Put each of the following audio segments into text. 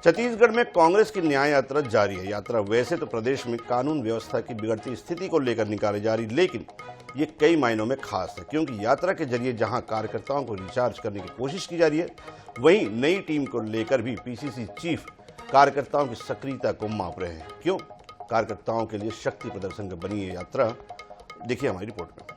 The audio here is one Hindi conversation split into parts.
छत्तीसगढ़ में कांग्रेस की न्याय यात्रा जारी है। यात्रा वैसे तो प्रदेश में कानून व्यवस्था की बिगड़ती स्थिति को लेकर निकाली जा रही, लेकिन ये कई मायनों में खास है, क्योंकि यात्रा के जरिए जहां कार्यकर्ताओं को रिचार्ज करने की कोशिश की जा रही है, वहीं नई टीम को लेकर भी पीसीसी चीफ कार्यकर्ताओं की सक्रियता को माप रहे हैं। क्यों कार्यकर्ताओं के लिए शक्ति प्रदर्शन का बनी ये यात्रा, देखिए हमारी रिपोर्ट में।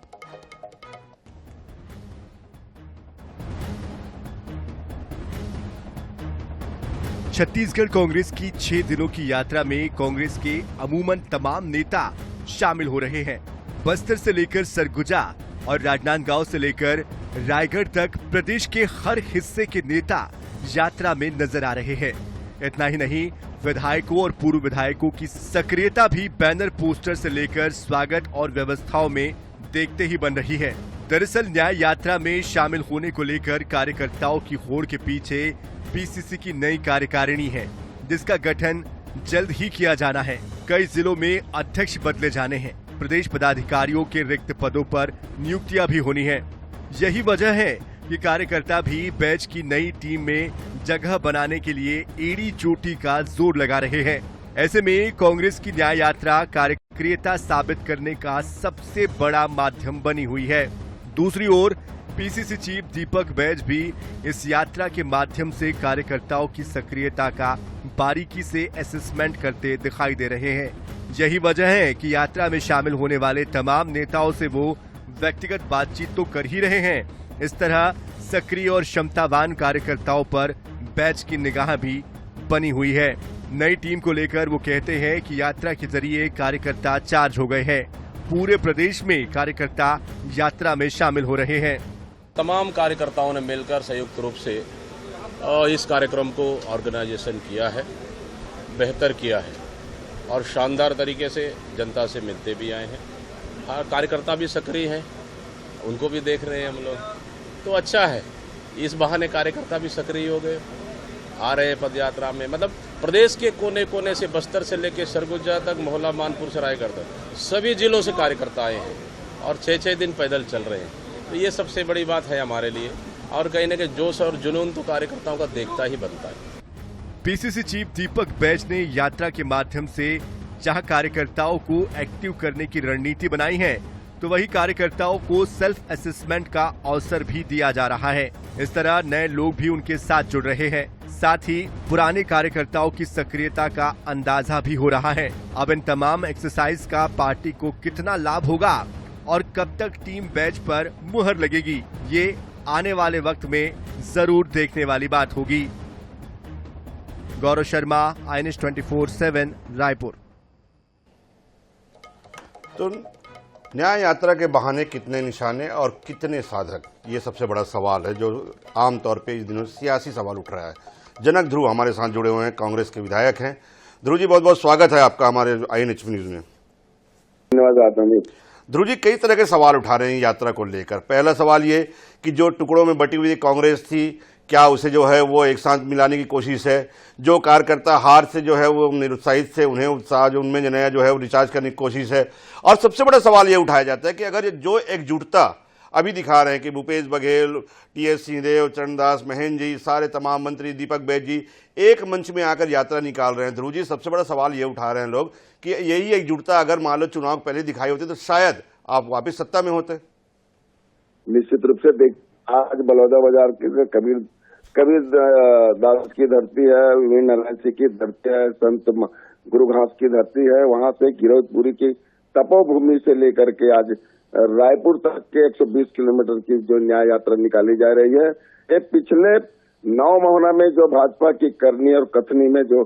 छत्तीसगढ़ कांग्रेस की 6 दिनों की यात्रा में कांग्रेस के अमूमन तमाम नेता शामिल हो रहे हैं। बस्तर से लेकर सरगुजा और राजनांदगांव से लेकर रायगढ़ तक प्रदेश के हर हिस्से के नेता यात्रा में नजर आ रहे हैं। इतना ही नहीं, विधायकों और पूर्व विधायकों की सक्रियता भी बैनर, पोस्टर से लेकर स्वागत और व्यवस्थाओं में देखते ही बन रही है। दरअसल न्याय यात्रा में शामिल होने को लेकर कार्यकर्ताओं की होड़ के पीछे पीसीसी की नई कार्यकारिणी है, जिसका गठन जल्द ही किया जाना है। कई जिलों में अध्यक्ष बदले जाने हैं। प्रदेश पदाधिकारियों के रिक्त पदों पर नियुक्तियां भी होनी है। यही वजह है कि कार्यकर्ता भी बैच की नई टीम में जगह बनाने के लिए एड़ी चोटी का जोर लगा रहे हैं। ऐसे में कांग्रेस की न्याय यात्रा कार्यक्रियता साबित करने का सबसे बड़ा माध्यम बनी हुई है। दूसरी ओर पीसीसी चीफ दीपक बैज भी इस यात्रा के माध्यम से कार्यकर्ताओं की सक्रियता का बारीकी से असेसमेंट करते दिखाई दे रहे हैं। यही वजह है कि यात्रा में शामिल होने वाले तमाम नेताओं से वो व्यक्तिगत बातचीत तो कर ही रहे हैं, इस तरह सक्रिय और क्षमतावान कार्यकर्ताओं पर बैज की निगाह भी बनी हुई है। नई टीम को लेकर वो कहते हैं कि यात्रा के जरिए कार्यकर्ता चार्ज हो गए हैं। पूरे प्रदेश में कार्यकर्ता यात्रा में शामिल हो रहे हैं। तमाम कार्यकर्ताओं ने मिलकर संयुक्त रूप से इस कार्यक्रम को ऑर्गेनाइजेशन किया है, बेहतर किया है और शानदार तरीके से जनता से मिलते भी आए हैं। हाँ, कार्यकर्ता भी सक्रिय हैं, उनको भी देख रहे हैं हम लोग, तो अच्छा है। इस बहाने कार्यकर्ता भी सक्रिय हो गए, आ रहे हैं पद यात्रा में। मतलब प्रदेश के कोने कोने से, बस्तर से लेकर सरगुजा तक, मोहल्ला मानपुर से रायगढ़ तक सभी जिलों से कार्यकर्ता आए हैं और 6-6 दिन पैदल चल रहे हैं। तो ये सबसे बड़ी बात है हमारे लिए, और कहीं न कहीं जोश और जुनून तो कार्यकर्ताओं का देखता ही बनता है। पीसीसी चीफ दीपक बैज ने यात्रा के माध्यम से जहां कार्यकर्ताओं को एक्टिव करने की रणनीति बनाई है, तो वही कार्यकर्ताओं को सेल्फ असेसमेंट का अवसर भी दिया जा रहा है। इस तरह नए लोग भी उनके साथ जुड़ रहे हैं। साथ ही पुराने कार्यकर्ताओं की सक्रियता का अंदाजा भी हो रहा है। अब इन तमाम एक्सरसाइज का पार्टी को कितना लाभ होगा और कब तक टीम बैच पर मुहर लगेगी, ये आने वाले वक्त में जरूर देखने वाली बात होगी। गौरव शर्मा, INS 24/7 रायपुर। तो न्याय यात्रा के बहाने कितने निशाने और कितने साधक, ये सबसे बड़ा सवाल है जो आमतौर पे इस दिनों सियासी सवाल उठ रहा है। जनक ध्रुव हमारे साथ जुड़े हुए हैं, कांग्रेस के विधायक हैं। ध्रुव जी, बहुत बहुत स्वागत है आपका हमारे INH न्यूज में। धन्यवाद। ध्रुव जी, कई तरह के सवाल उठा रहे हैं यात्रा को लेकर। पहला सवाल ये कि जो टुकड़ों में बटी हुई कांग्रेस थी, क्या उसे जो है वो एक साथ मिलाने की कोशिश है? जो कार्यकर्ता हार से जो है वो निरुत्साहित थे, उन्हें उत्साह जो उनमें नया जो है वो रिचार्ज करने की कोशिश है। और सबसे बड़ा सवाल ये उठाया जाता है कि अगर जो एकजुटता अभी दिखा रहे हैं कि भूपेश बघेल, TS सिंहदेव, चरणदास महंत जी, सारे तमाम मंत्री, दीपक बैज जी एक मंच में आकर यात्रा निकाल रहे हैं। ध्रुव जी, सबसे बड़ा सवाल ये उठा रहे हैं लोग कि यही एकजुटता अगर मान लो चुनाव पहले दिखाई होती तो शायद आप वापस सत्ता में होते। निश्चित रूप से देख, आज बलौदा बाजार के कबीर दास की धरती है, वीर नारायण सिंह की धरती है, संत गुरु घास की धरती है। वहां से गिरौदपुरी की तपोभूमि से लेकर के आज रायपुर तक के 120 किलोमीटर की जो न्याय यात्रा निकाली जा रही है, ये पिछले 9 महीना में जो भाजपा की करनी और कथनी में जो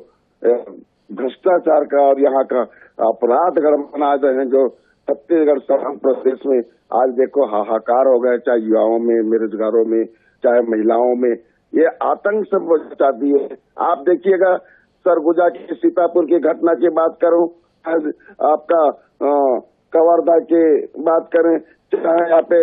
भ्रष्टाचार का और यहाँ का अपराध गड़बड़ा रहे हैं, जो छत्तीसगढ़ समग्र प्रदेश में आज देखो हाहाकार हो गया, चाहे युवाओं में, बेरोजगारों में, चाहे महिलाओं में, ये आतंक सब चाहती है। आप देखिएगा, सरगुजा की, सीतापुर की घटना की बात करूं, आपका कवर्धा की बात करें, चाहे यहाँ पे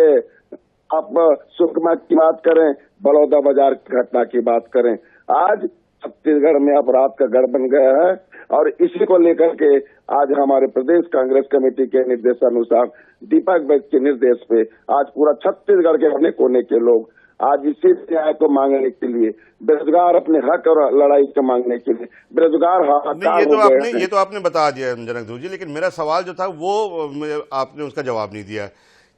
आप सुकमा की बात करें, बलौदा बाजार की घटना की बात करें, आज छत्तीसगढ़ में अपराध का गढ़ बन गया है। और इसी को लेकर के आज हमारे प्रदेश कांग्रेस कमेटी के निर्देशानुसार, दीपक बैज के निर्देश पे आज पूरा छत्तीसगढ़ के कोने कोने के लोग आज इसी न्याय को मांगने के लिए, बेरोजगार अपने हक और लड़ाई को मांगने के लिए बेरोजगार हाहाकार हो गए हैं। ये तो आपने बता दिया जनक ध्रुव जी, लेकिन मेरा सवाल जो था वो आपने उसका जवाब नहीं दिया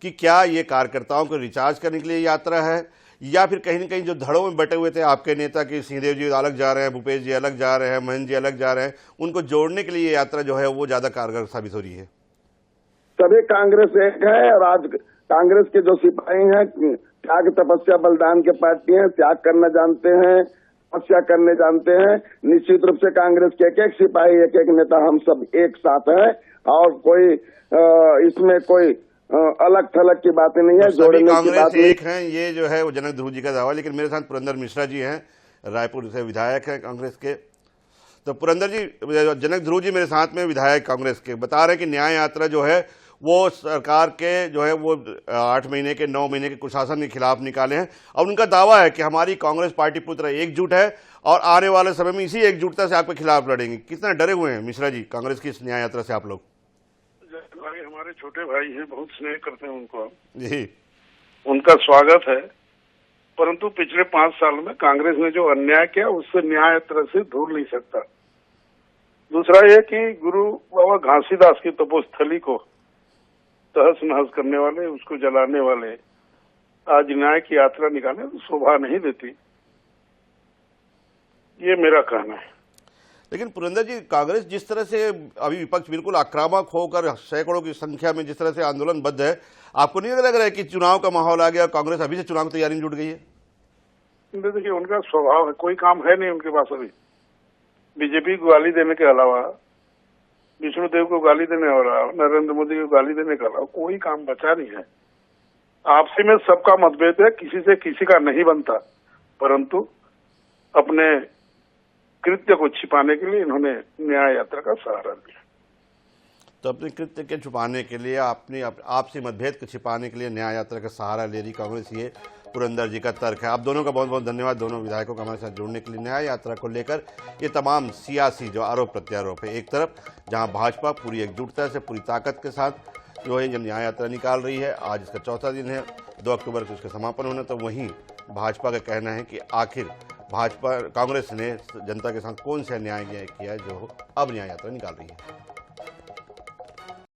कि क्या ये कार्यकर्ताओं को रिचार्ज करने के लिए यात्रा है, या फिर कहीं न कहीं जो धड़ों में बटे हुए थे आपके नेता कि सिंहदेव जी अलग जा रहे हैं, भूपेश जी अलग जा रहे हैं, महेंद्र जी अलग जा रहे हैं, उनको जोड़ने के लिए ये यात्रा जो है वो ज्यादा कारगर साबित हो रही है? सभी कांग्रेस एक है और आज कांग्रेस के जो सिपाही हैं, त्याग तपस्या बलिदान के पार्टी हैं, त्याग करना जानते हैं, तपस्या करने जानते हैं। निश्चित रूप से कांग्रेस के एक एक सिपाही, एक एक नेता, हम सब एक साथ हैं और कोई इसमें कोई अलग थलग की बातें नहीं है, जोड़ने की बात कांग्रेस नहीं। एक है, ये जो है वो जनक ध्रुव जी का दावा। लेकिन मेरे साथ पुरंदर मिश्रा जी हैं, रायपुर से विधायक हैं कांग्रेस के। तो पुरंदर जी, जनक ध्रुव जी मेरे साथ में विधायक कांग्रेस के बता रहे हैं कि न्याय यात्रा जो है वो सरकार के जो है वो 8 महीने के 9 महीने के कुशासन के खिलाफ निकाले हैं, और उनका दावा है कि हमारी कांग्रेस पार्टी पूरी तरह एकजुट है और आने वाले समय में इसी एकजुटता से आपके खिलाफ लड़ेंगे। कितना डरे हुए हैं मिश्रा जी कांग्रेस की इस न्याय यात्रा से आप लोग? भाई हमारे छोटे भाई हैं, बहुत स्नेह करते हैं उनको, जी, उनका स्वागत है। परंतु पिछले 5 साल में कांग्रेस ने जो अन्याय किया उससे न्याय यात्रा से दूर नहीं सकता। दूसरा ये कि गुरु बाबा घासीदास की तपोस्थली को तहस नहस करने वाले, उसको जलाने वाले आज न्याय की यात्रा निकाले तो शोभा नहीं देती, ये मेरा कहना है। लेकिन पुरंदर जी, कांग्रेस जिस तरह से अभी विपक्ष बिल्कुल आक्रामक होकर सैकड़ों की संख्या में जिस तरह से आंदोलनबद्ध है, आपको नहीं लग रहा है कि चुनाव का माहौल आ गया, कांग्रेस अभी से चुनाव की तैयारी में जुट गई है? देखिए, उनका स्वभाव है, कोई काम है नहीं उनके पास अभी। बीजेपी को गाली देने के अलावा, विष्णुदेव को गाली देने के अलावा, नरेंद्र मोदी को गाली देने के अलावा कोई काम बचा नहीं है। आपसी में सबका मतभेद है, किसी से किसी का नहीं बनता, परंतु अपने कृत्य को छिपाने के लिए इन्होंने न्याय यात्रा का सहारा लिया। तो अपने कृत्य के छुपाने के लिए, अपनी आपसी मतभेद को छिपाने के लिए न्याय यात्रा का सहारा ले रही कांग्रेस, ये पुरंदर जी का तर्क है। आप दोनों का बहुत बहुत धन्यवाद, दोनों विधायकों का हमारे साथ जुड़ने के लिए। न्याय यात्रा को लेकर ये तमाम सियासी जो आरोप प्रत्यारोप है, एक तरफ जहां भाजपा पूरी एकजुटता से, पूरी ताकत के साथ जो है ये न्याय यात्रा निकाल रही है, आज इसका चौथा दिन है, 2 अक्टूबर को इसका समापन होना, तो वहीं भाजपा का कहना है कि आखिर भाजपा कांग्रेस ने जनता के साथ कौन सा न्याय किया है जो अब न्याय यात्रा निकाल रही है।